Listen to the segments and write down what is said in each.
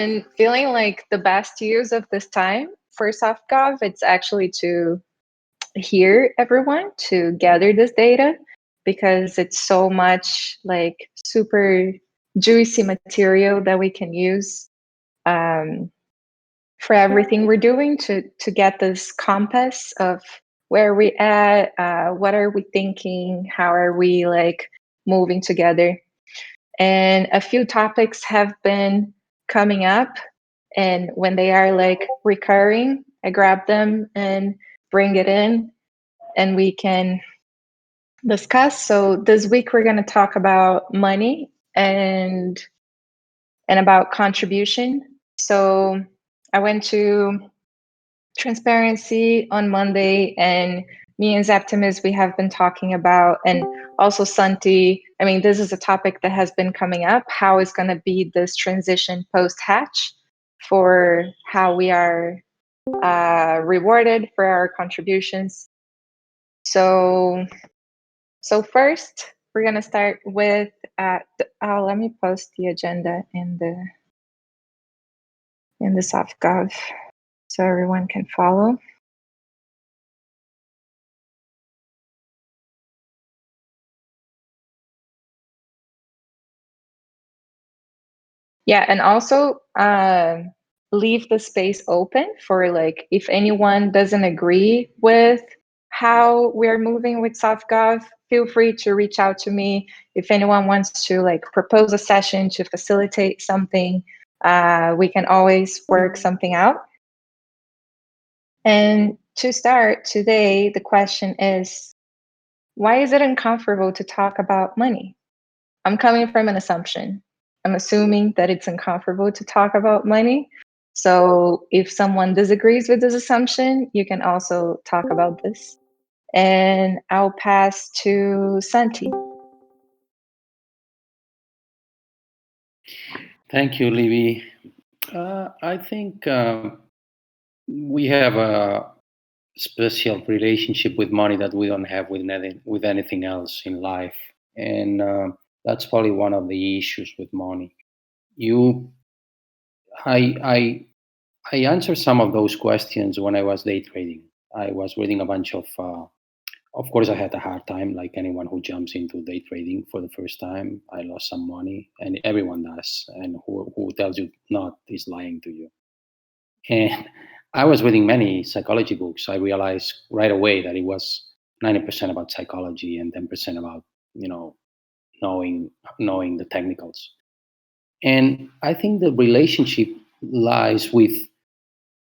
And feeling like the best use of this time for Softgov, it's actually to hear everyone, to gather this data, because it's so much like super juicy material that we can use um, for everything we're doing to get this compass of where we at, what are we thinking, how are we like moving together. And a few topics have been coming up, and when they are like recurring, I grab them and bring it in and we can discuss. So this week we're going to talk about money and about contribution. So I went to Transparency on Monday, and me and Zaptimus, we have been talking about, and also Santi, I mean, this is a topic that has been coming up. How is going to be this transition post-hatch for how we are rewarded for our contributions. So first, we're going to start with, let me post the agenda in the Softgov so everyone can follow. Yeah, and also leave the space open for like, if anyone doesn't agree with how we're moving with Softgov, feel free to reach out to me. If anyone wants to like propose a session to facilitate something, we can always work something out. And to start today, the question is, why is it uncomfortable to talk about money? I'm coming from an assumption. I'm assuming that it's uncomfortable to talk about money. So if someone disagrees with this assumption, you can also talk about this. And I'll pass to Santi. Thank you, Libby. I think we have a special relationship with money that we don't have with anything else in life, and that's probably one of the issues with money. You, I, I, I answered some of those questions when I was day trading. I was reading a bunch of. Of course, I had a hard time, like anyone who jumps into day trading for the first time. I lost some money, and everyone does. And who tells you not is lying to you. And I was reading many psychology books. I realized right away that it was 90% about psychology and 10% about, you know, knowing the technicals. And I think the relationship lies with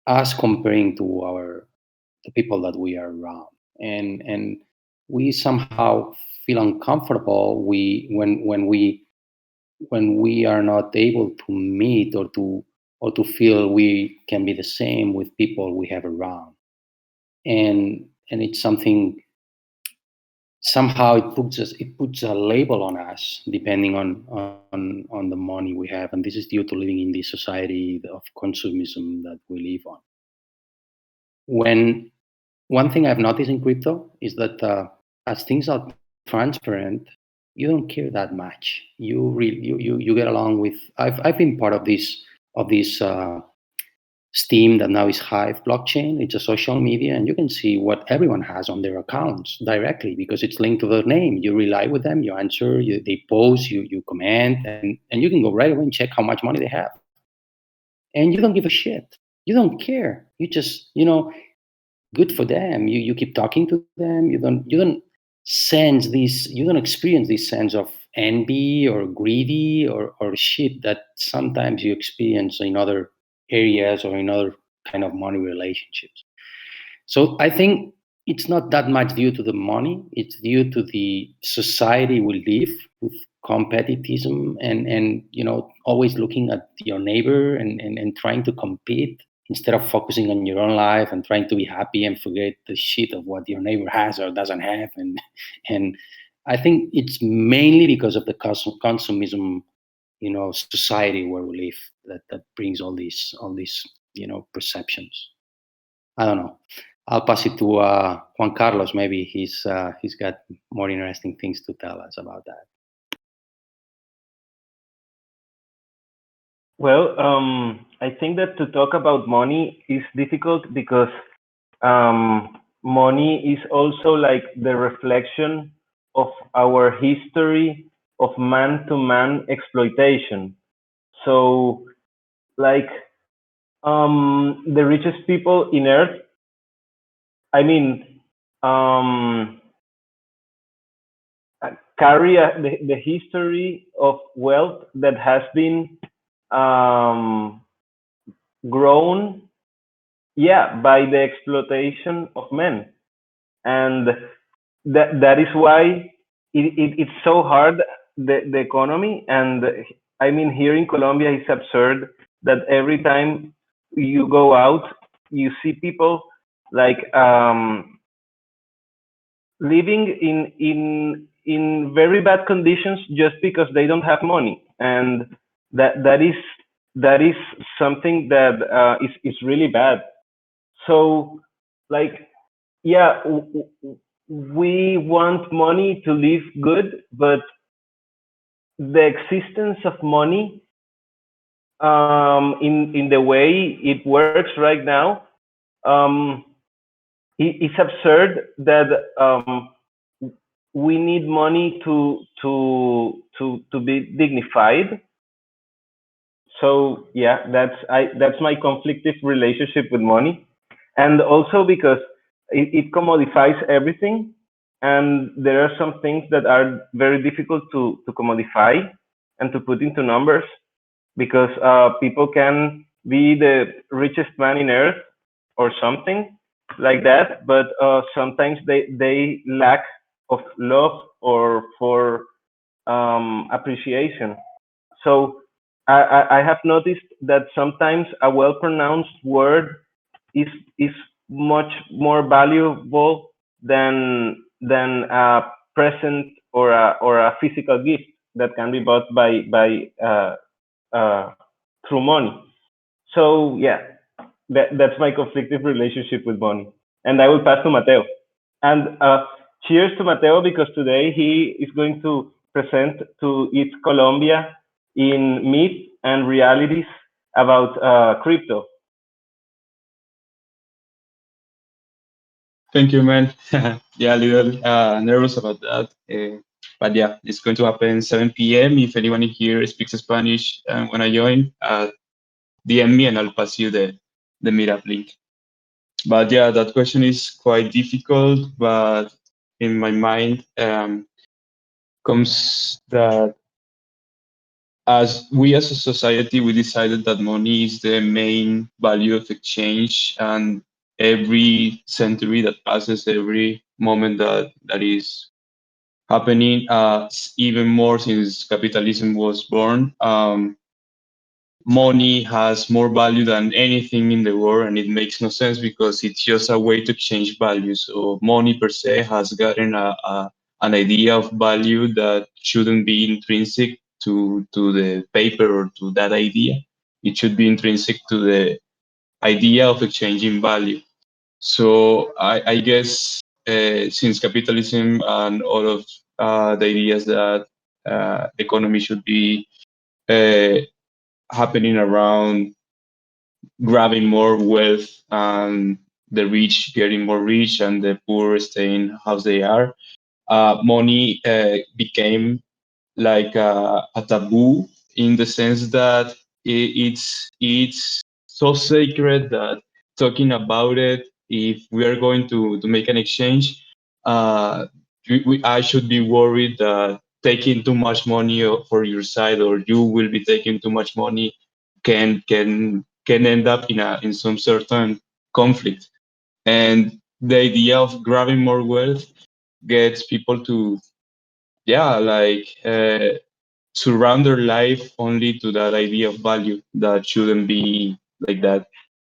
us comparing to the people that we are around, and we somehow feel uncomfortable when we are not able to meet or to feel we can be the same with people we have around, and it's something. Somehow it puts a label on us depending on the money we have, and this is due to living in this society of consumerism that we live on. When One thing I've noticed in crypto is that as things are transparent, you don't care that much. You get along with. I've been part of this Steam that now is Hive blockchain. It's a social media, and you can see what everyone has on their accounts directly because it's linked to their name. You rely with them, you answer, they post, you comment, and you can go right away and check how much money they have. And you don't give a shit. You don't care. You just, good for them. You keep talking to them. You don't sense this. You don't experience this sense of envy or greedy or shit that sometimes you experience in other areas or in other kind of money relationships. So I think it's not that much due to the money. It's due to the society we live with competitism and always looking at your neighbor and trying to compete instead of focusing on your own life and trying to be happy and forget the shit of what your neighbor has or doesn't have. And I think it's mainly because of the consumism, society where we live that brings all these perceptions. I don't know. I'll pass it to Juan Carlos. Maybe he's got more interesting things to tell us about that. Well, I think that to talk about money is difficult because money is also like the reflection of our history of man-to-man exploitation. So, like, the richest people in Earth, I mean, um, carry the history of wealth that has been um, grown, yeah, by the exploitation of men. And that is why it's so hard, the economy. And I mean, here in Colombia it's absurd that every time you go out you see people like living in very bad conditions just because they don't have money. And that is something that is really bad. So, like, yeah, we want money to live good, but the existence of money, in the way it works right now, um, it's absurd that we need money to be dignified. So yeah, that's my conflictive relationship with money. And also because it commodifies everything, and there are some things that are very difficult to commodify and to put into numbers, because people can be the richest man in earth or something like that, but sometimes they lack of love or for appreciation. So I have noticed that sometimes a well pronounced word is is much more valuable than a present or a physical gift that can be bought by uh, through money. So yeah, that's my conflictive relationship with money. And I will pass to Mateo. And cheers to Mateo, because today he is going to present to It's Colombia in myths and realities about crypto. Thank you, man. Yeah, a little nervous about that. But yeah, it's going to happen 7 p.m. If anyone here speaks Spanish and want to join, DM me and I'll pass you the meetup link. But yeah, that question is quite difficult, but in my mind comes that as a society, we decided that money is the main value of exchange, and every century that passes, every moment that is happening, even more since capitalism was born. Money has more value than anything in the world, and it makes no sense because it's just a way to exchange value. So money per se has gotten an idea of value that shouldn't be intrinsic to the paper or to that idea. It should be intrinsic to the idea of exchanging value. So I guess since capitalism and all of the ideas that the economy should be uh, happening around grabbing more wealth and the rich getting more rich and the poor staying as they are, money became like a taboo in the sense that it's so sacred that talking about it, if we are going to make an exchange, uh, I should be worried that taking too much money for your side, or you will be taking too much money, can end up in some certain conflict. And the idea of grabbing more wealth gets people to, yeah, like surround their life only to that idea of value that shouldn't be like that.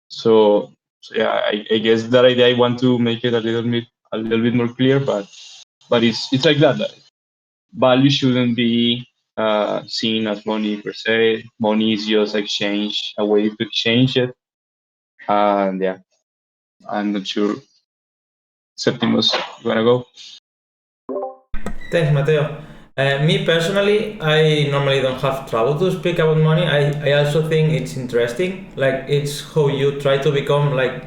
So yeah, I guess that idea, I want to make it a little bit more clear, but it's like that. Like, value shouldn't be seen as money per se. Money is just exchange, a way to exchange it. And yeah, I'm not sure. Septimus, you wanna go? Thanks, Mateo. Me personally, I normally don't have trouble to speak about money. I also think it's interesting. Like it's how you try to become like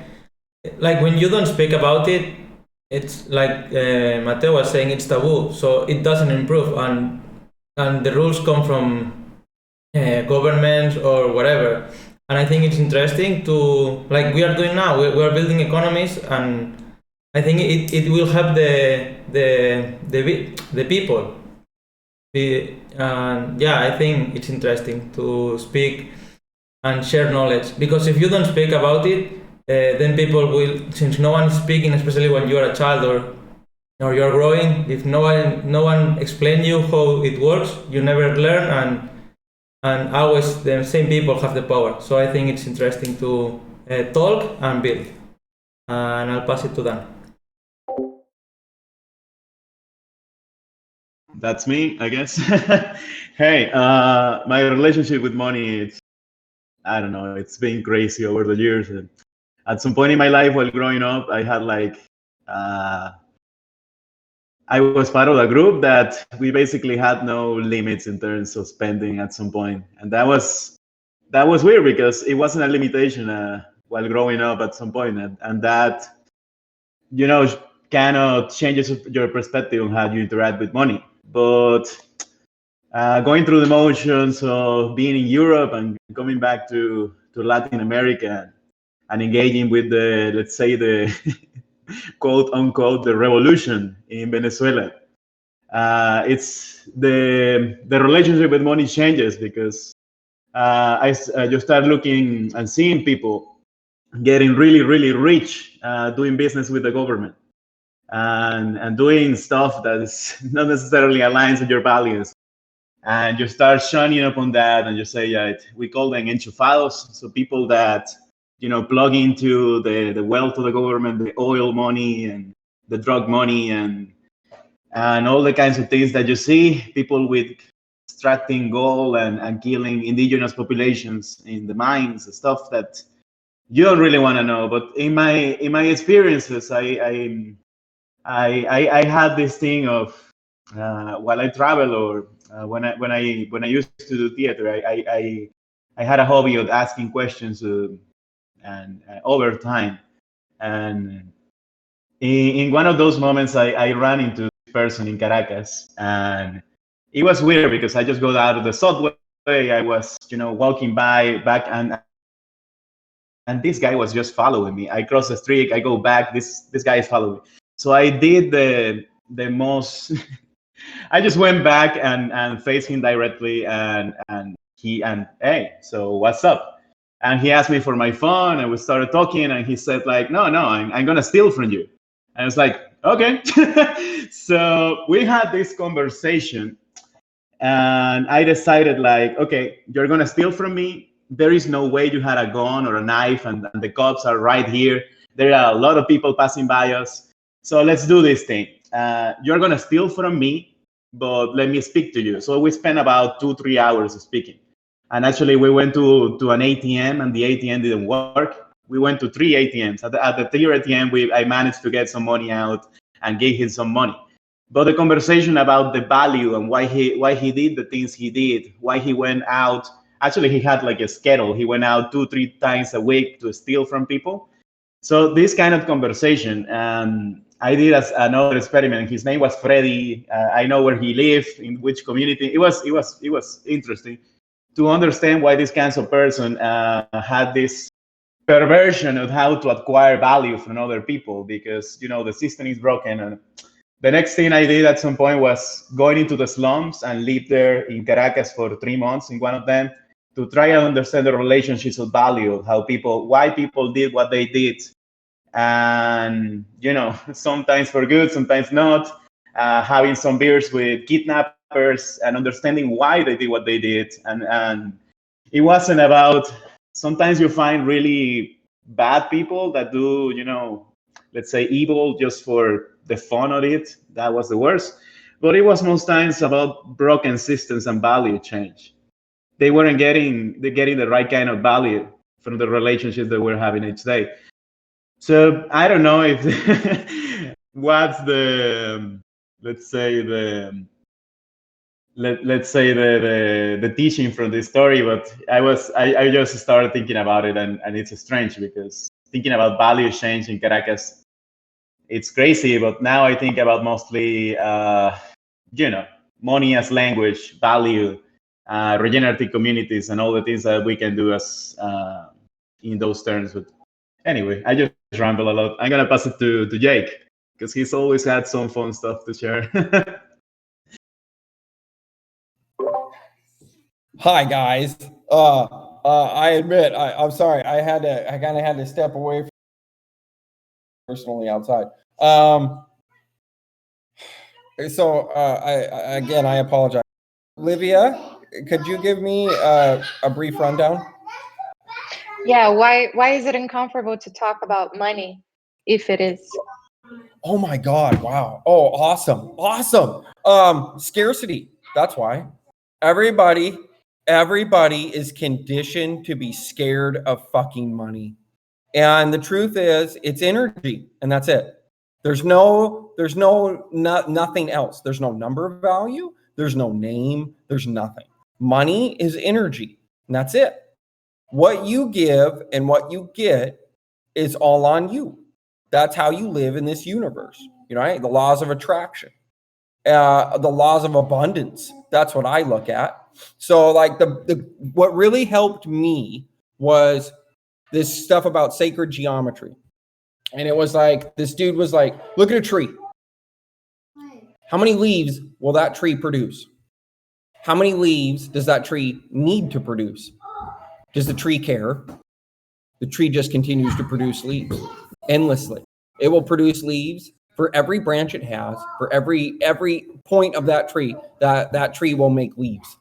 when you don't speak about it, it's like Mateo was saying, it's taboo, so it doesn't improve, and the rules come from governments or whatever. And I think it's interesting to, like we are doing now, we are building economies, and I think it will help the people. And yeah, I think it's interesting to speak and share knowledge, because if you don't speak about it, then people will, since no one is speaking, especially when you are a child or you're growing, if no one explain you how it works, you never learn, and always the same people have the power. So I think it's interesting to talk and build. And I'll pass it to Dan. That's me, I guess. Hey, my relationship with money, I don't know, it's been crazy over the years. And at some point in my life while growing up, I had I was part of a group that we basically had no limits in terms of spending at some point. And that was weird because it wasn't a limitation while growing up at some point. And that, you know, kind of changes your perspective on how you interact with money. But going through the motions of being in Europe and coming back to Latin America and engaging with the, let's say, the quote unquote, the revolution in Venezuela. It's the relationship with money changes because I just start looking and seeing people getting really, really rich doing business with the government and doing stuff that is not necessarily aligns with your values. And you start shining upon that, and you say, yeah, we call them enchufados, so people that plug into the wealth of the government, the oil money and the drug money and all the kinds of things that you see, people with extracting gold and killing indigenous populations in the mines, stuff that you don't really want to know. But in my experiences, I had this thing of while I travel or when I used to do theater, I had a hobby of asking questions and over time. And in one of those moments, I ran into this person in Caracas, and it was weird because I just got out of the subway. I was walking back, and this guy was just following me. I cross the street, I go back. This guy is following me. So I did the most. I just went back and faced him directly, and hey, so what's up? And he asked me for my phone, and we started talking, and he said like, no, I'm gonna steal from you. And I was like, okay. So we had this conversation, and I decided like, okay, you're gonna steal from me. There is no way you had a gun or a knife, and the cops are right here. There are a lot of people passing by us. So let's do this thing. You're gonna steal from me, but let me speak to you. So we spent about 2-3 hours speaking. And actually we went to an ATM, and the ATM didn't work. We went to 3 ATMs. At the 3rd ATM, I managed to get some money out and gave him some money. But the conversation about the value and why he did the things he did, why he went out. Actually, he had like a schedule. He went out 2-3 times a week to steal from people. So this kind of conversation, I did as another experiment. His name was Freddy. I know where he lived, in which community. It was interesting to understand why this kind of person had this perversion of how to acquire value from other people, because the system is broken. And the next thing I did at some point was going into the slums and live there in Caracas for 3 months in one of them to try and understand the relationships of value, why people did what they did. And sometimes for good, sometimes not, having some beers with kidnappers and understanding why they did what they did. And it wasn't about, sometimes you find really bad people that do, let's say evil just for the fun of it. That was the worst. But it was most times about broken systems and value change. They weren't getting the right kind of value from the relationships that we're having each day. So I don't know if what's the, let's say, let's say the teaching from this story, but I just started thinking about it, and it's strange because thinking about value change in Caracas, it's crazy. But now I think about mostly money as language, value, regenerative communities, and all the things that we can do as in those terms. But anyway, I just ramble a lot. I'm gonna pass it to Jake because he's always had some fun stuff to share. Hi guys. I admit I'm sorry. I kind of had to step away from personally outside. So I apologize. Olivia, could you give me a brief rundown? Yeah, why is it uncomfortable to talk about money if it is? Oh my God! Wow! Oh, awesome! Scarcity. That's why. Everybody is conditioned to be scared of fucking money. And the truth is, it's energy, and that's it. There's nothing else. There's no number value. There's no name. There's nothing. Money is energy, and that's it. What you give and what you get is all on you. That's how you live in this universe. You know, right? The laws of attraction, the laws of abundance. That's what I look at. So, like the what really helped me was this stuff about sacred geometry. And it was like, this dude was like, look at a tree. How many leaves will that tree produce? How many leaves does that tree need to produce? Does the tree care? The tree just continues to produce leaves endlessly. It will produce leaves for every branch it has, for every point of that tree, that tree will make leaves.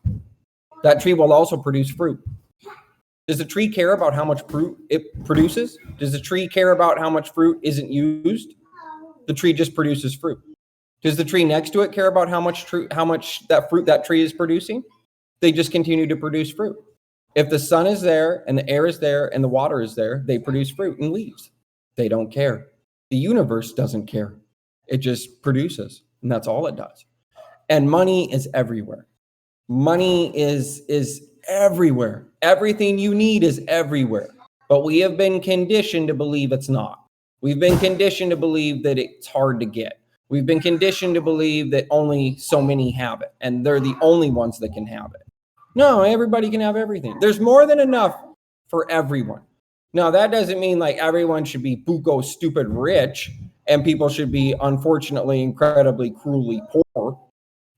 That tree will also produce fruit. Does the tree care about how much fruit it produces? Does the tree care about how much fruit isn't used? The tree just produces fruit. Does the tree next to it care about how much that fruit that tree is producing? They just continue to produce fruit. If the sun is there and the air is there and the water is there, they produce fruit and leaves. They don't care. The universe doesn't care. It just produces, and that's all it does. And money is everywhere. Money is everywhere. Everything you need is everywhere. But we have been conditioned to believe it's not. We've been conditioned to believe that it's hard to get. We've been conditioned to believe that only so many have it, and they're the only ones that can have it. No, everybody can have everything. There's more than enough for everyone. Now, that doesn't mean like everyone should be buco stupid rich and people should be, unfortunately, incredibly cruelly poor.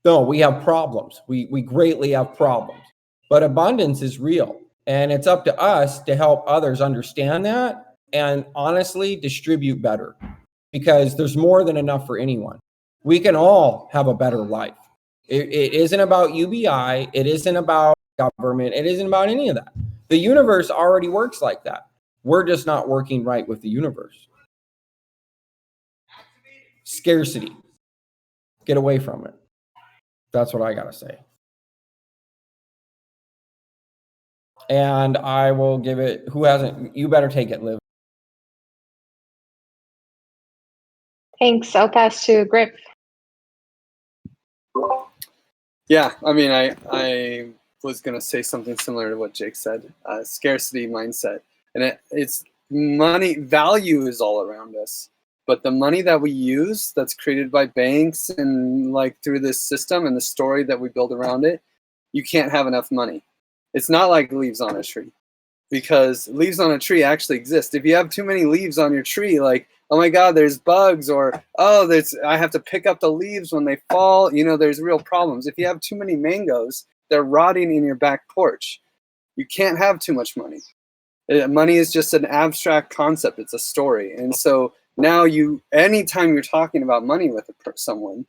No, we have problems. We greatly have problems. But abundance is real. And it's up to us to help others understand that and honestly distribute better, because there's more than enough for anyone. We can all have a better life. It isn't about UBI. It isn't about government. It isn't about any of that. The universe already works like that. We're just not working right with the universe. Scarcity. Get away from it. That's what I got to say. And I will give it, who hasn't, you better take it, Liv. Thanks. I'll pass to Griff. Yeah, I mean, I was going to say something similar to what Jake said, scarcity mindset. And it's money, value is all around us. But the money that we use that's created by banks and like through this system and the story that we build around it, you can't have enough money. It's not like leaves on a tree, because leaves on a tree actually exist. If you have too many leaves on your tree, like, oh my God, there's bugs, or oh, I have to pick up the leaves when they fall. You know, there's real problems. If you have too many mangoes, they're rotting in your back porch. You can't have too much money. Money is just an abstract concept. It's a story. And so now anytime you're talking about money with someone,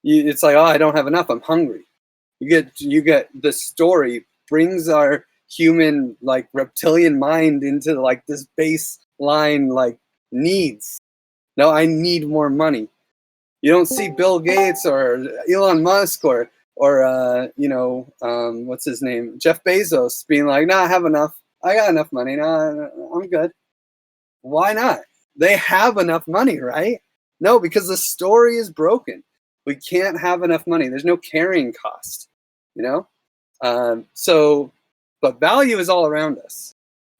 it's like, oh, I don't have enough. I'm hungry. You get the story brings our human like reptilian mind into like this baseline like needs. No, I need more money. You don't see Bill Gates or Elon Musk or what's his name, Jeff Bezos being like, nah, I have enough. I got enough money. Nah, I'm good. Why not? They have enough money, right? No, because the story is broken. We can't have enough money. There's no carrying cost. you know? But value is all around us.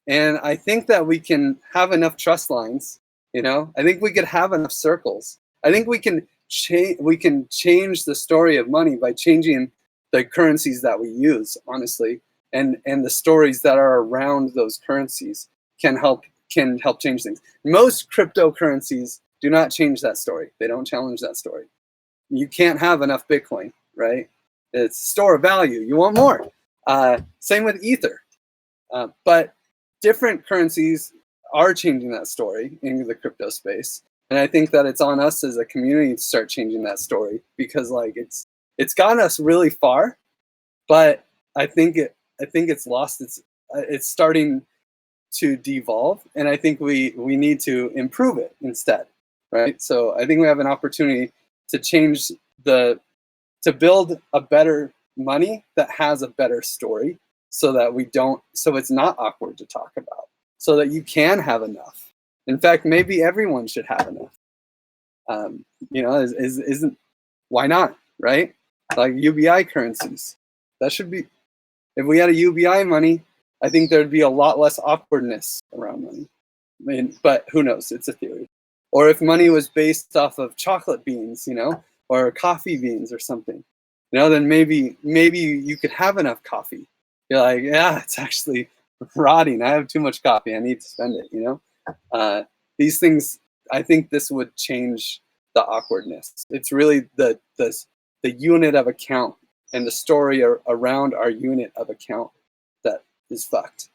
And I think that we can have enough trust lines, you know? I think we could have enough circles. I think we can change the story of money by changing the currencies that we use, honestly. And the stories that are around those currencies can help change things. Most cryptocurrencies do not change that story. They don't challenge that story. You can't have enough Bitcoin, right? It's store of value. You want more. Same with Ether. But different currencies are changing that story in the crypto space. And I think that it's on us as a community to start changing that story, because like it's gotten us really far, but I think it's lost it's starting to devolve, and I think we need to improve it instead, right? So I think we have an opportunity to change to build a better money that has a better story, so that so it's not awkward to talk about, so that you can have enough. In fact, maybe everyone should have enough. You know, isn't why not, right? Like UBI currencies, that should be. If we had a UBI money, I think there'd be a lot less awkwardness around money. I mean, but who knows? It's a theory. Or if money was based off of chocolate beans, you know, or coffee beans or something, you know, then maybe you could have enough coffee. You're like, yeah, it's actually rotting. I have too much coffee. I need to spend it, you know? These things, I think this would change the awkwardness. It's really the unit of account and the story around our unit of account that is fucked.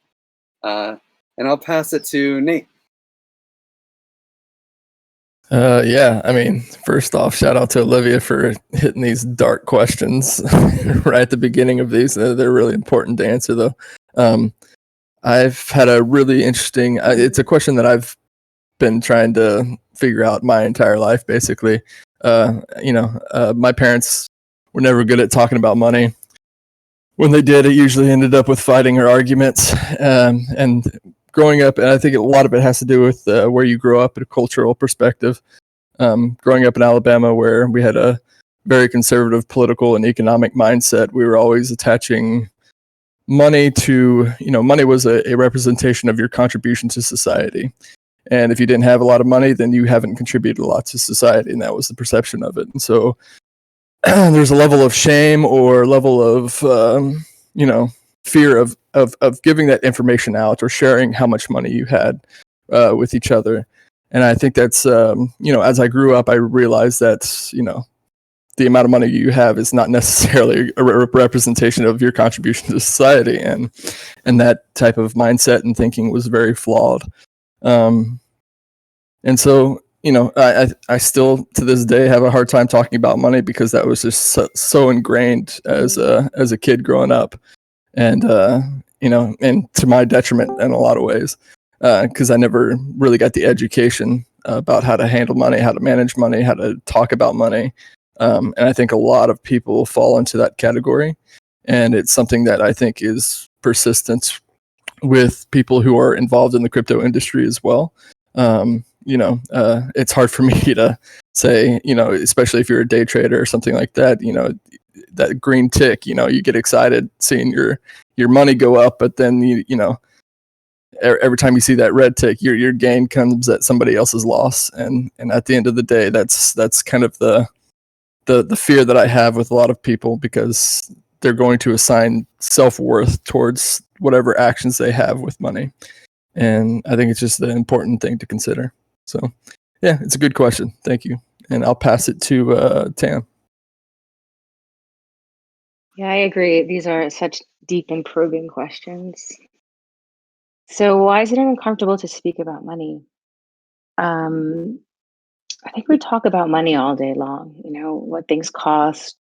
And I'll pass it to Nate. Yeah, I mean, first off, shout out to Olivia for hitting these dark questions right at the beginning of these. They're really important to answer, though. I've had a really interesting, it's a question that I've been trying to figure out my entire life, basically. My parents were never good at talking about money. When they did, it usually ended up with fighting or arguments. And growing up, and I think a lot of it has to do with where you grow up, at a cultural perspective. Growing up in Alabama, where we had a very conservative political and economic mindset, we were always attaching money to, money was a representation of your contribution to society. And if you didn't have a lot of money, then you haven't contributed a lot to society, and that was the perception of it. And so there's a level of shame or level of, fear of giving that information out or sharing how much money you had with each other. And I think that's, as I grew up, I realized that, the amount of money you have is not necessarily a representation of your contribution to society. And that type of mindset and thinking was very flawed. And so, I still to this day have a hard time talking about money, because that was just so ingrained as a kid growing up, and and to my detriment in a lot of ways, because I never really got the education about how to handle money, how to manage money, how to talk about money, and I think a lot of people fall into that category, and it's something that I think is persistent with people who are involved in the crypto industry as well. It's hard for me to say, especially if you're a day trader or something like that, that green tick, you get excited seeing your money go up, but then every time you see that red tick, your gain comes at somebody else's loss. And at the end of the day, that's kind of the fear that I have with a lot of people, because they're going to assign self-worth towards whatever actions they have with money. And I think it's just an important thing to consider. So, yeah, it's a good question. Thank you. And I'll pass it to Tam. Yeah, I agree. These are such deep and probing questions. So why is it uncomfortable to speak about money? I think we talk about money all day long, what things cost.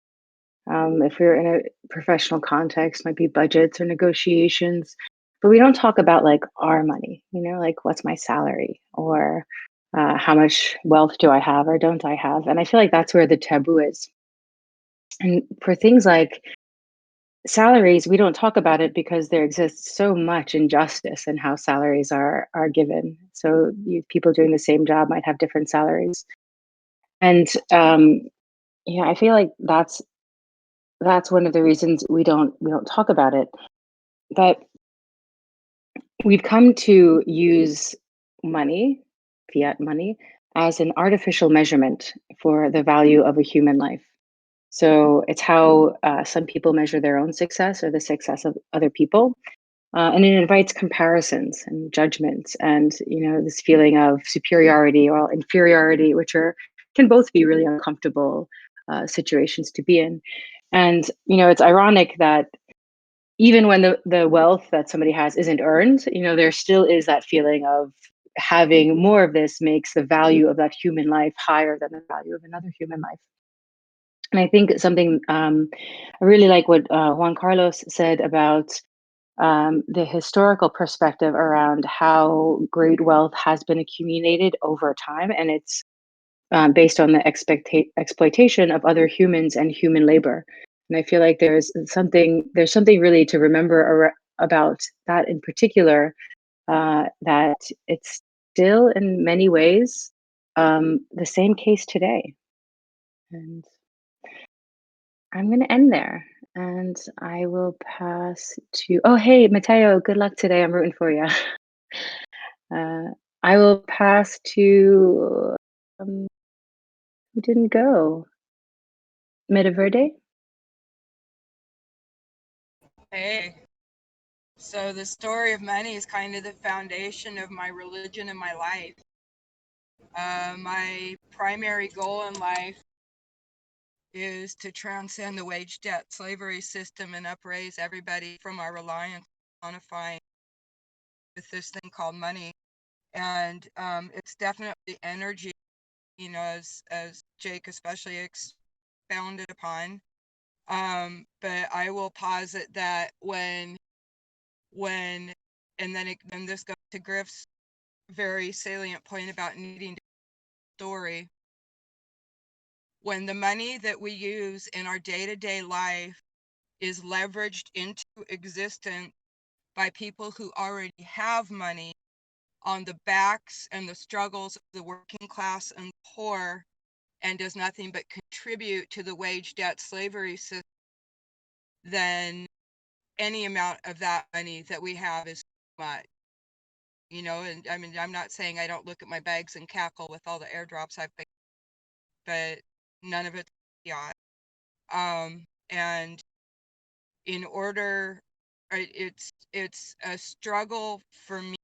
If we're in a professional context, might be budgets or negotiations, but we don't talk about like our money, like what's my salary, or how much wealth do I have or don't I have? And I feel like that's where the taboo is. And for things like salaries, we don't talk about it because there exists so much injustice in how salaries are given. So people doing the same job might have different salaries. And I feel like that's that's one of the reasons we don't talk about it. But we've come to use money, fiat money, as an artificial measurement for the value of a human life. So it's how some people measure their own success or the success of other people. And it invites comparisons and judgments and, this feeling of superiority or inferiority, which can both be really uncomfortable situations to be in. And, it's ironic that even when the wealth that somebody has isn't earned, there still is that feeling of having more of this makes the value of that human life higher than the value of another human life. And I think something I really like what Juan Carlos said about the historical perspective around how great wealth has been accumulated over time, and it's based on the exploitation of other humans and human labor. And I feel like there's something really to remember about that in particular. That it's still in many ways the same case today. And I'm going to end there. And I will pass to, oh, hey, Mateo, good luck today. I'm rooting for you. I will pass to, who didn't go? Metaverde? Hey, so the story of money is kind of the foundation of my religion and my life. My primary goal in life is to transcend the wage debt slavery system and upraise everybody from our reliance on quantifying with this thing called money. And it's definitely energy, as Jake especially expounded upon. But I will posit that when and then this goes to Griff's very salient point about needing to story. When the money that we use in our day-to-day life is leveraged into existence by people who already have money on the backs and the struggles of the working class and poor, and does nothing but contribute to the wage debt slavery system, then any amount of that money that we have is too much. And I mean, I'm not saying I don't look at my bags and cackle with all the airdrops I've been, but none of it's fiat. And in order, it's a struggle for me.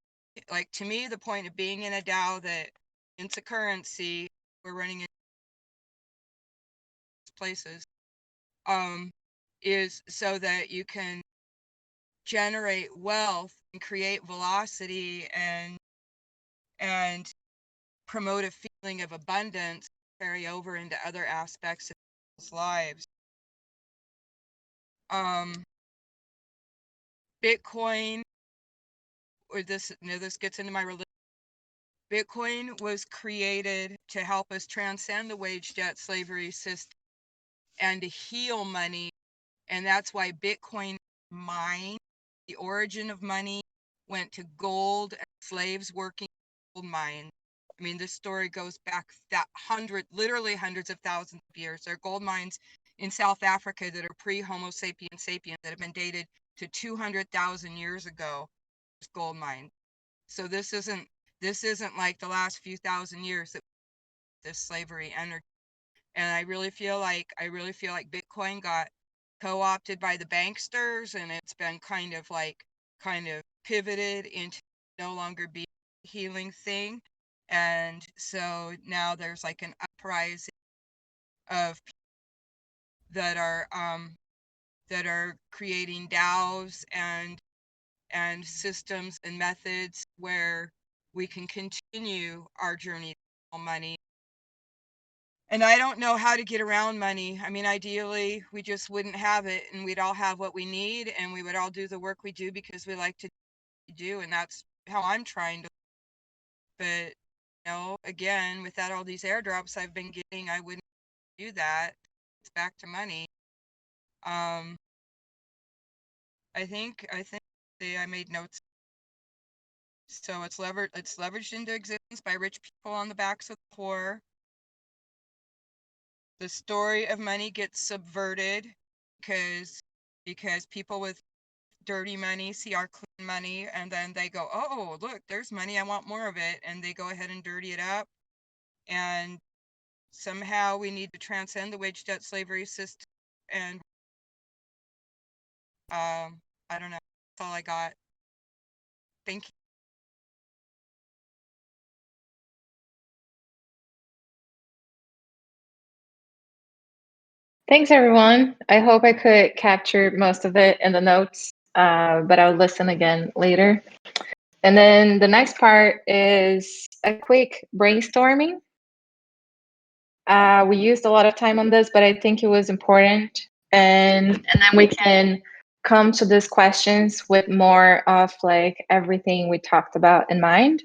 Like, to me, the point of being in a DAO that it's a currency we're running in places, is so that you can generate wealth and create velocity and promote a feeling of abundance, carry over into other aspects of people's lives. Bitcoin, or this gets into my religion. Bitcoin was created to help us transcend the wage debt slavery system and to heal money. And that's why Bitcoin mined. The origin of money went to gold and slaves working gold mines. I mean, this story goes back literally hundreds of thousands of years. There are gold mines in South Africa that are pre-Homo sapiens sapiens that have been dated to 200,000 years ago. Gold mines. So this isn't like the last few thousand years that this slavery energy. And I really feel like Bitcoin got co-opted by the banksters, and it's been kind of pivoted into no longer being a healing thing. And so now there's like an uprising of people that are creating DAOs and systems and methods where we can continue our journey to money. And I don't know how to get around money. I mean, ideally, we just wouldn't have it, and we'd all have what we need, and we would all do the work we do because we like to do, and that's how I'm trying to. But, again, without all these airdrops I've been getting, I wouldn't do that. It's back to money. I think I made notes. So it's leveraged into existence by rich people on the backs of the poor. The story of money gets subverted because people with dirty money see our clean money, and then they go, oh, look, there's money, I want more of it, and they go ahead and dirty it up. And somehow we need to transcend the wage debt slavery system. And I don't know, that's all I got. Thank you. Thanks, everyone. I hope I could capture most of it in the notes, but I'll listen again later. And then the next part is a quick brainstorming. We used a lot of time on this, but I think it was important. And then we can come to these questions with more of like everything we talked about in mind.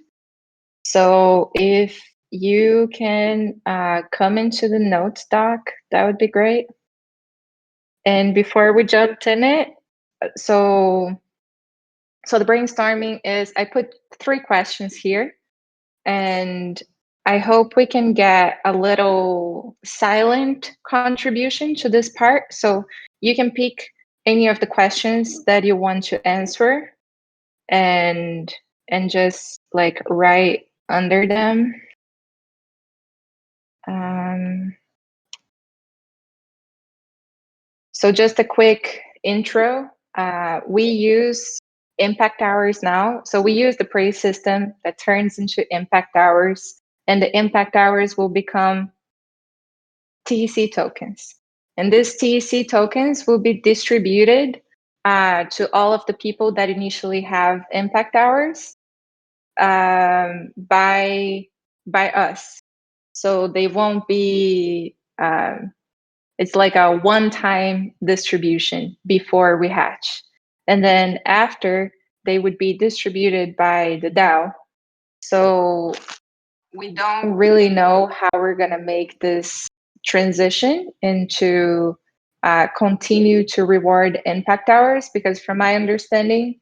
So if you can come into the notes doc, that would be great. And before we jump in it, so the brainstorming is, I put 3 questions here, and I hope we can get a little silent contribution to this part. So you can pick any of the questions that you want to answer and just like write under them. So just a quick intro. We use impact hours now. So we use the praise system that turns into impact hours, and the impact hours will become TEC tokens. And these TEC tokens will be distributed to all of the people that initially have impact hours by us. So they won't be it's like a one-time distribution before we hatch. And then after, they would be distributed by the DAO. So we don't really know how we're going to make this transition into continue to reward impact hours, because from my understanding,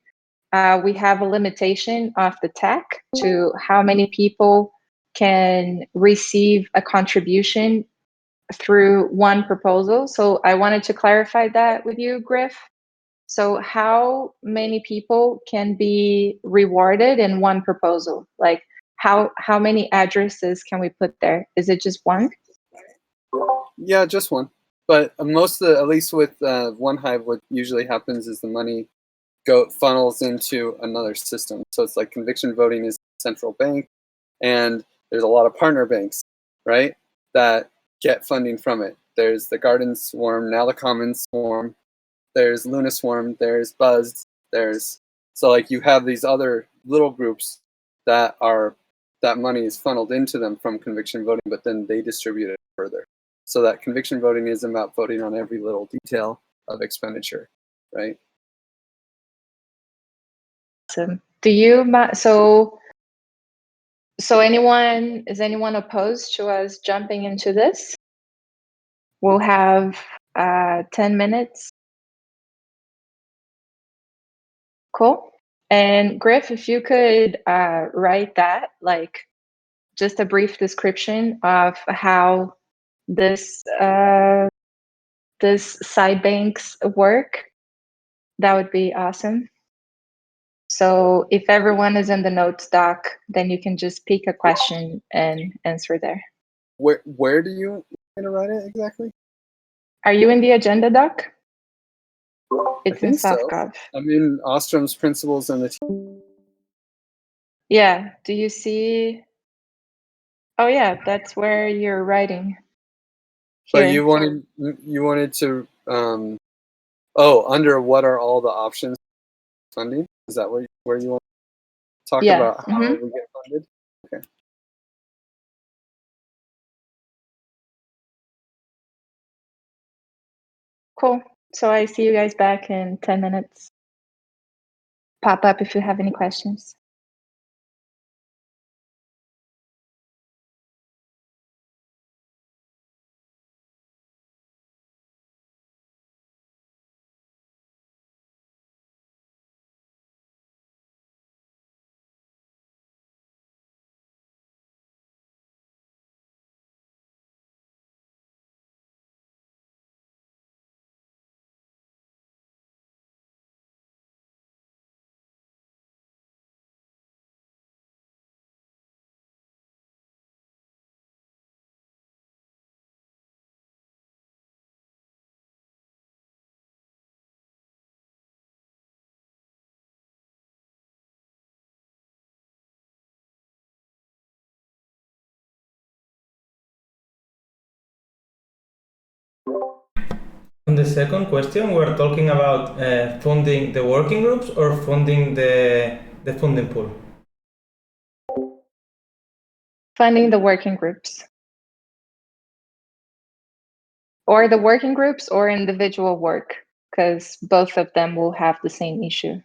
we have a limitation of the tech to how many people can receive a contribution through one proposal. So I wanted to clarify that with you, Griff. So how many people can be rewarded in one proposal? Like how many addresses can we put there? Is it just one? Yeah, just one. But most of the, at least with One Hive, what usually happens is the money funnels into another system. So it's like conviction voting is central bank, and there's a lot of partner banks, right, that get funding from it. There's the Garden Swarm, now the Common Swarm, there's Luna Swarm, there's Buzzed, so like you have these other little groups that money is funneled into them from conviction voting, but then they distribute it further. So that conviction voting isn't about voting on every little detail of expenditure, right? Awesome. Do you so is anyone opposed to us jumping into this? We'll have 10 minutes. Cool. And Griff, if you could write that, like just a brief description of how this side banks work, that would be awesome. So if everyone is in the notes doc, then you can just pick a question and answer there. Where do you want to write it exactly? Are you in the agenda doc? It's in So. Softgov. I'm in Ostrom's principles and the. Yeah. Do you see? Oh yeah, that's where you're writing. Here. But you wanted to under what are all the options funding? Is that where you want to talk about how we get funded? Okay. Cool. So I see you guys back in 10 minutes. Pop up if you have any questions. on the second question, we're talking about funding the working groups or funding the funding pool. Funding the working groups. Or the working groups or individual work, because both of them will have the same issue.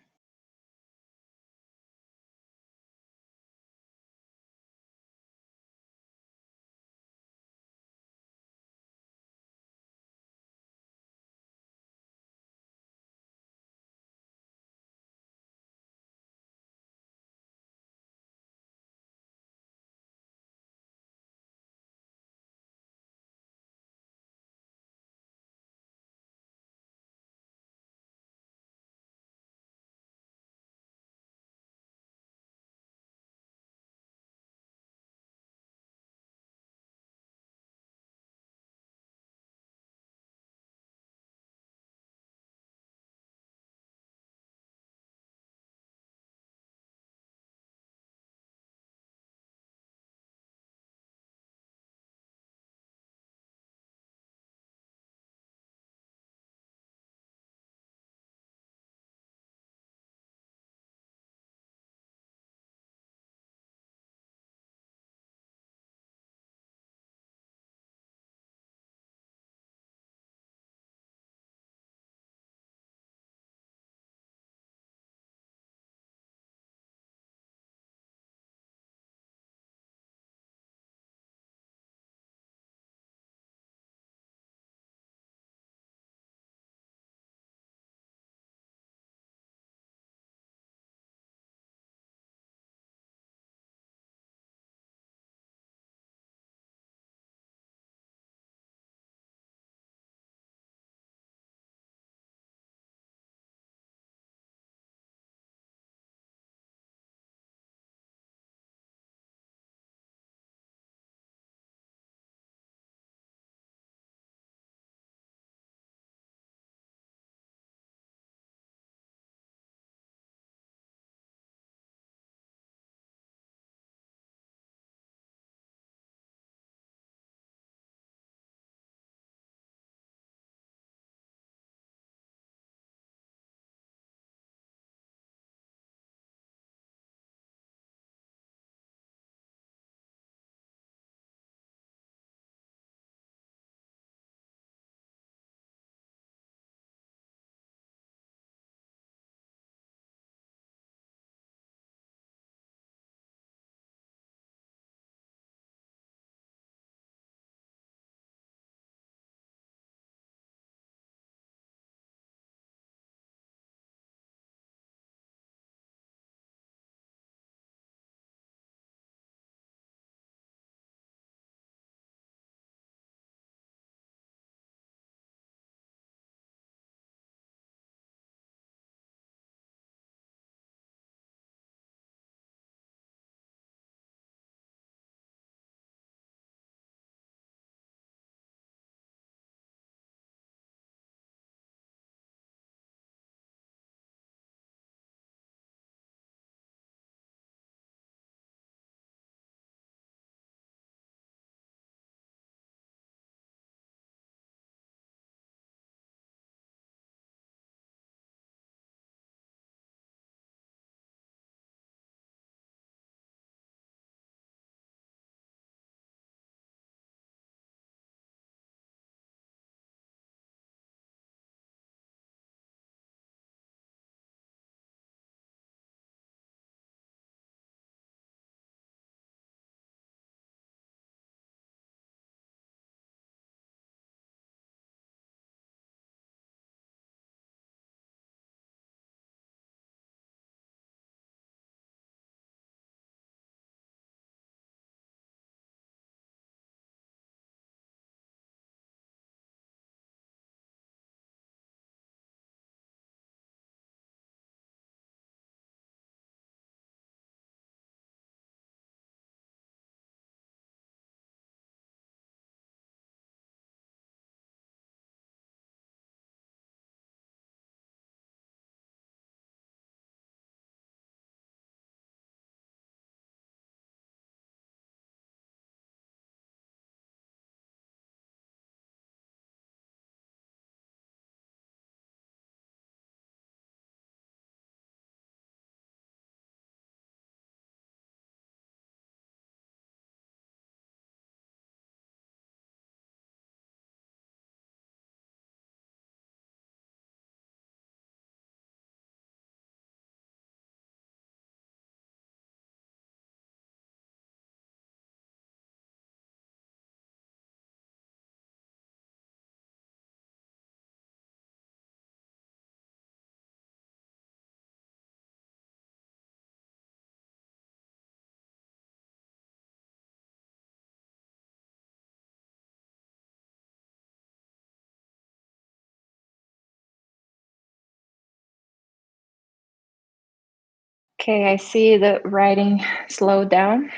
Okay, I see the writing slowed down.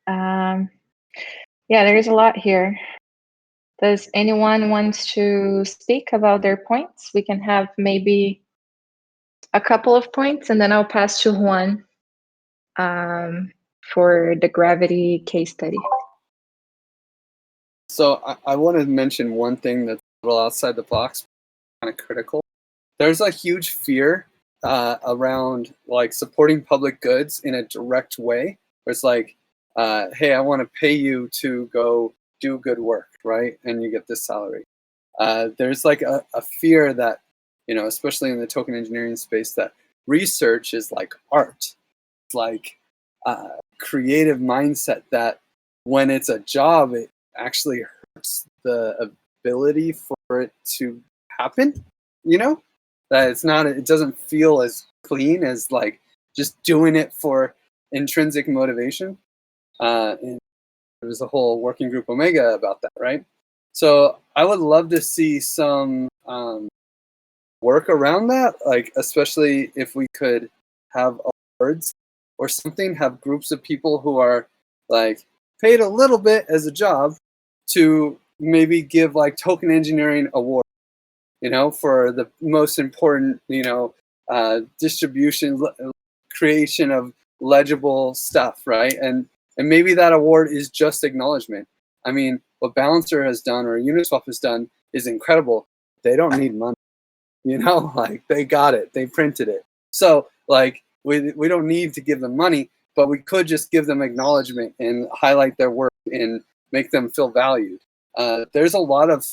Yeah, there's a lot here. Does anyone wants to speak about their points? We can have maybe a couple of points, and then I'll pass to Juan for the gravity case study. So I want to mention one thing that's a little outside the box, kind of critical. There's a huge fear around like supporting public goods in a direct way. Where it's like, hey, I want to pay you to go do good work, right? And you get this salary. There's like a fear that, you know, especially in the token engineering space, that research is like art. It's like creative mindset that when it's a job, it actually hurts the ability for it to happen, you know? That it's not, it doesn't feel as clean as like just doing it for intrinsic motivation. And there was a whole working group Omega about that, right? So I would love to see some work around that, like especially if we could have awards or something, have groups of people who are like paid a little bit as a job to maybe give like token engineering award, you know, for the most important, you know, distribution, creation of legible stuff, right? And maybe that award is just acknowledgement. I mean, what Balancer has done or Uniswap has done is incredible. They don't need money, you know, like they got it, they printed it. So like we don't need to give them money, but we could just give them acknowledgement and highlight their work and make them feel valued. There's a lot of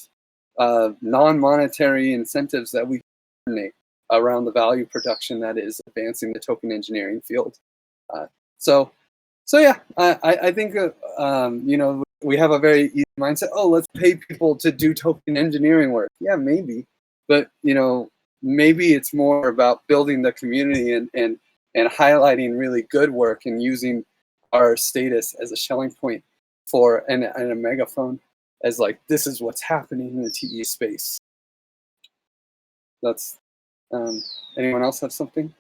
non-monetary incentives that we coordinate around the value production that is advancing the token engineering field. So yeah, I think you know, we have a very easy mindset. Oh, let's pay people to do token engineering work. Yeah, maybe, but you know, maybe it's more about building the community and highlighting really good work and using our status as a Schelling point for and a megaphone as like, this is what's happening in the TE space. That's anyone else have something?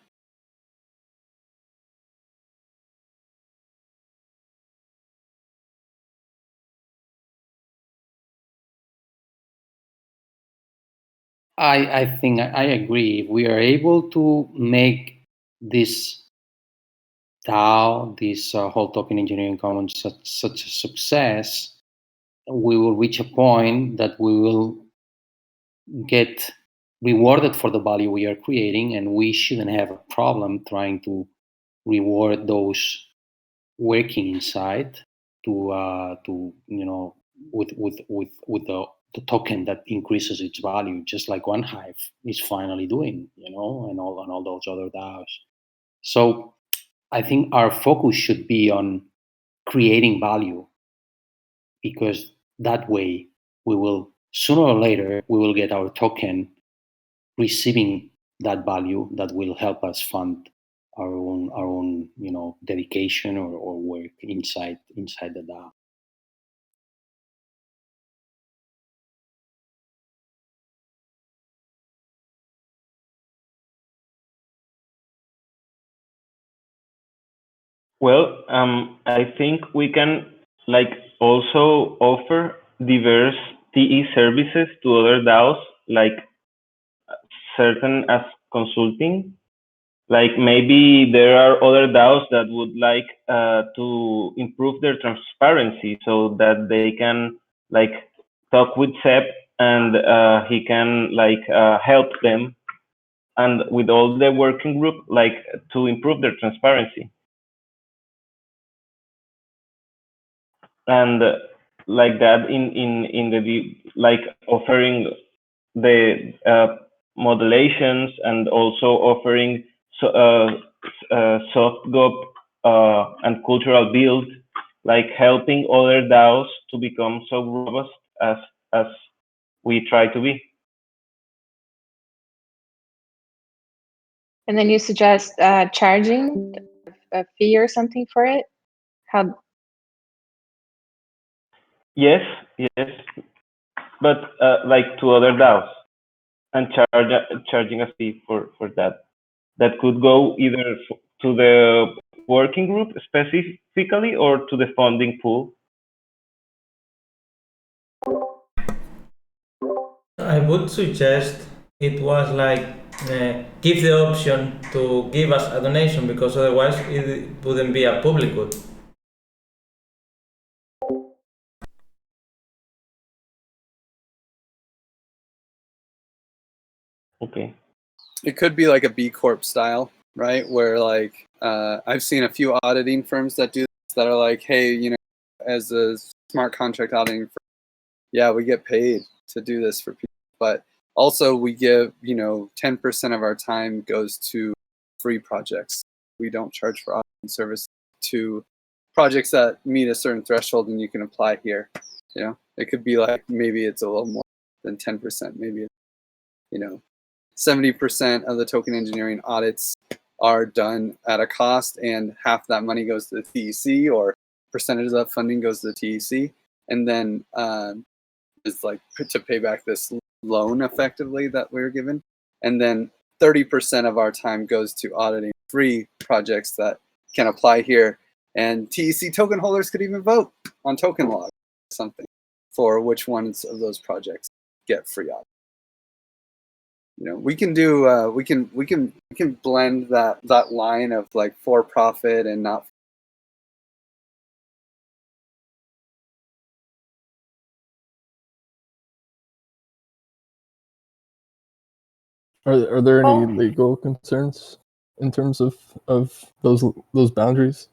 I think I agree. If we are able to make this DAO, this whole token engineering commons, such a success, we will reach a point that we will get rewarded for the value we are creating, and we shouldn't have a problem trying to reward those working inside to you know, with the token that increases its value, just like One Hive is finally doing, you know, and all those other DAOs. So I think our focus should be on creating value, because that way we will, sooner or later, we will get our token receiving that value that will help us fund our own you know, dedication or work inside the DAO. Well, I think we can like also offer diverse TE services to other DAOs, like certain as consulting. Like maybe there are other DAOs that would like to improve their transparency so that they can like talk with Seb and he can like help them and with all the working group like to improve their transparency. And like that in the like offering the modulations and also offering Softgov and cultural build, like helping other DAOs to become so robust as we try to be. And then you suggest charging a fee or something for it? How? Yes, but like to other DAOs and charging a fee for that. that could go either to the working group specifically or to the funding pool? I would suggest it was like give the option to give us a donation, because otherwise it wouldn't be a public good. Okay. It could be like a B Corp style, right? Where like I've seen a few auditing firms that do this, that are like, hey, you know, as a smart contract auditing firm, yeah, we get paid to do this for people, but also we give, you know, 10% of our time goes to free projects. We don't charge for auditing service to projects that meet a certain threshold, and you can apply here. You know, it could be like, maybe it's a little more than 10%, maybe, you know, 70% of the token engineering audits are done at a cost, and half that money goes to the TEC, or percentage of that funding goes to the TEC, and then is like to pay back this loan effectively that we were given, and then 30% of our time goes to auditing free projects that can apply here, and TEC token holders could even vote on token log or something for which ones of those projects get free audit. You know, we can do we can blend that line of like for profit and not. Are there any legal concerns in terms of those boundaries?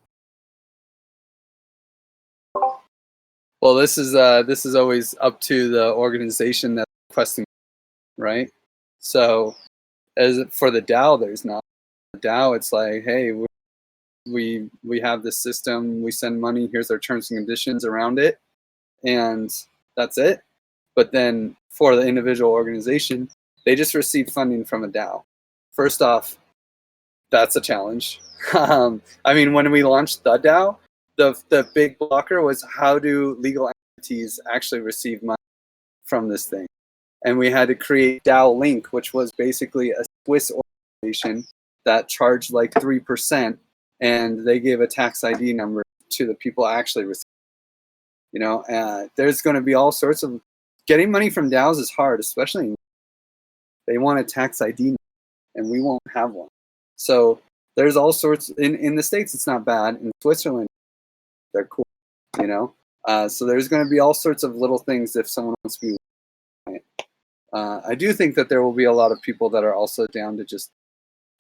Well, this is always up to the organization that's requesting, right? So, as for the DAO, there's not. The DAO, it's like, hey, we have this system, we send money, here's our terms and conditions around it, and that's it. But then for the individual organization, they just receive funding from a DAO. First off, that's a challenge. I mean, when we launched the DAO, the big blocker was, how do legal entities actually receive money from this thing? And we had to create DAO Link, which was basically a Swiss organization that charged like 3%, and they gave a tax ID number to the people actually receiving. You know, there's going to be all sorts of, getting money from DAOs is hard, especially they want a tax ID number, and we won't have one. So there's all sorts, in the States it's not bad, in Switzerland they're cool, you know. So there's going to be all sorts of little things if someone wants to be. I do think that there will be a lot of people that are also down to just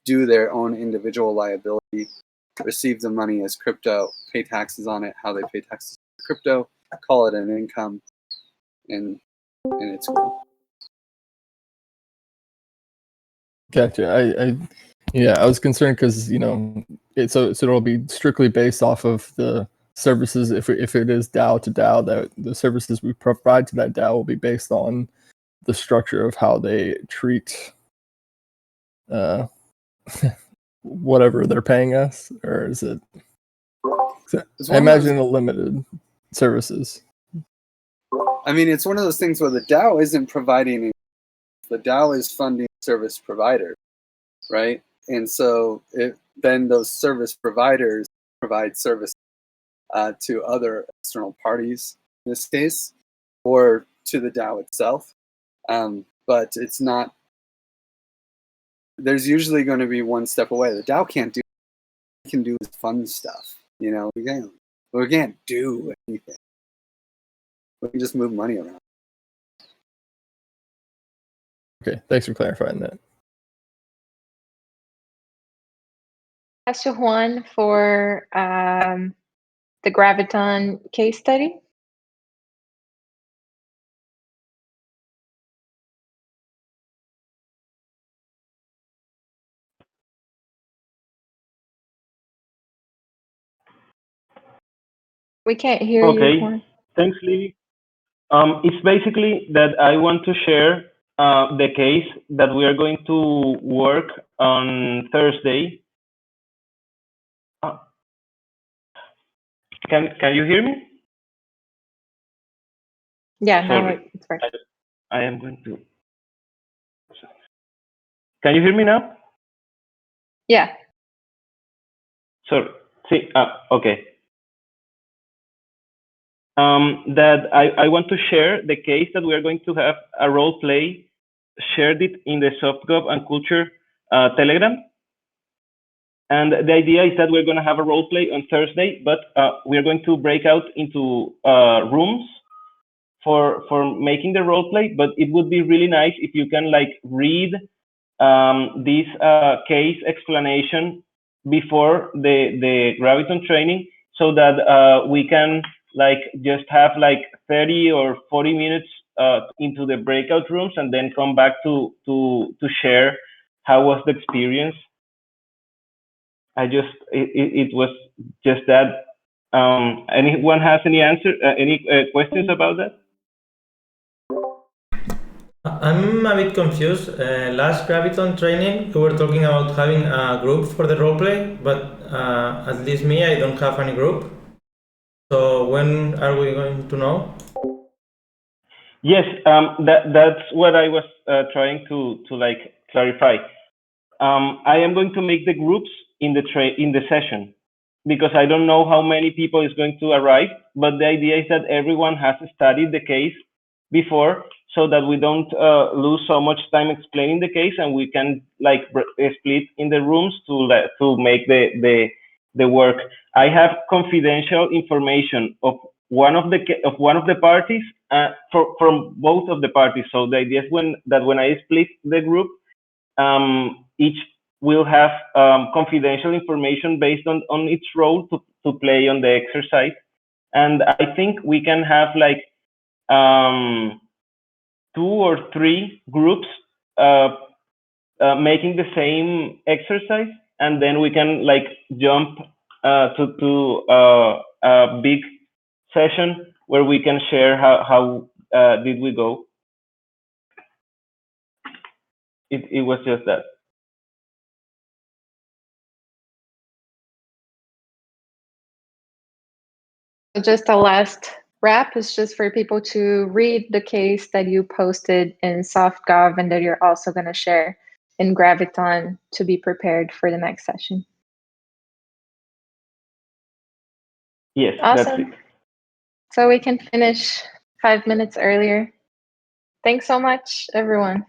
do their own individual liability, receive the money as crypto, pay taxes on it, how they pay taxes on crypto, call it an income, and it's cool. Gotcha. I was concerned because, you know, so it'll be strictly based off of the services. If it is DAO to DAO, that the services we provide to that DAO will be based on the structure of how they treat whatever they're paying us, or is it? I imagine a limited services. I mean, it's one of those things where the DAO isn't providing. The DAO is funding service provider, right? And so then those service providers provide service to other external parties, in this case, or to the DAO itself. But it's not. There's usually going to be one step away. The DAO can't do. We can do fun stuff, you know. We can't do anything. We can just move money around. Okay, thanks for clarifying that. Pastor Juan for the Graviton case study. We can't hear you, Juan. Thanks, Lily. It's basically that I want to share the case that we are going to work on Thursday. Can you hear me? Yeah, now it's right. I am going to. Can you hear me now? Yeah. So, see, okay. That I want to share the case that we are going to have a role play, shared it in the Softgov and Culture Telegram. And the idea is that we're going to have a role play on Thursday, but we're going to break out into rooms for making the role play. But it would be really nice if you can like read this case explanation before the Graviton training, so that we can like just have like 30 or 40 minutes into the breakout rooms, and then come back to share how was the experience. It was just that. Anyone has any answer? Any questions about that? I'm a bit confused. Last Graviton training, we were talking about having a group for the roleplay, but at least me, I don't have any group. So when are we going to know? Yes, that's what I was trying to like clarify. I am going to make the groups in the session, because I don't know how many people is going to arrive, but the idea is that everyone has studied the case before, so that we don't lose so much time explaining the case, and we can like split in the rooms to make the work. I have confidential information of one of the parties from both of the parties. So the idea is when I split the group, each will have confidential information based on its role to play on the exercise. And I think we can have like 2 or 3 groups making the same exercise, and then we can like jump to a big session where we can share how did we go. It was just that. Just a last wrap is just for people to read the case that you posted in Softgov and that you're also going to share in Graviton to be prepared for the next session. Yes, awesome. that's it. So we can finish 5 minutes earlier. Thanks so much, everyone.